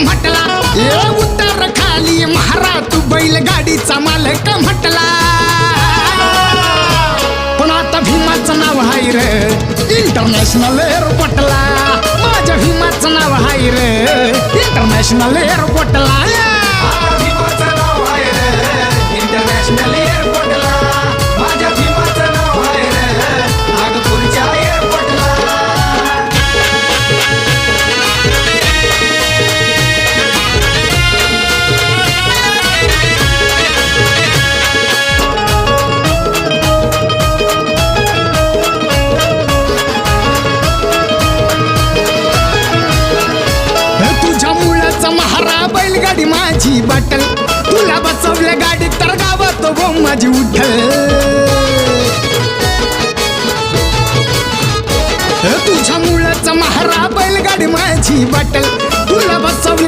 म्हटला ए उतर खाली महारा तू बैलगाडीचा मालक म्हटला पण आता भीमाचं नाव हाय रे इंटरनॅशनल एअरपोर्टला माझ्या भीमाचं नाव हाय रे इंटरनॅशनल एअरपोर्टला भीमाचं नाव हाय रे इंटरनॅशनल एअरपोर्टला माझ्या भीमाचं नाव हाय रे नागपूरच्या एअरपोर्टला महारा बैलगाडी माझी बाटल तुला बसवल्या गाडीत तर गावात गो माझी उठल तुझ्या मुलाचा महारा बैलगाडी माझी बाटल तुला बसवल्या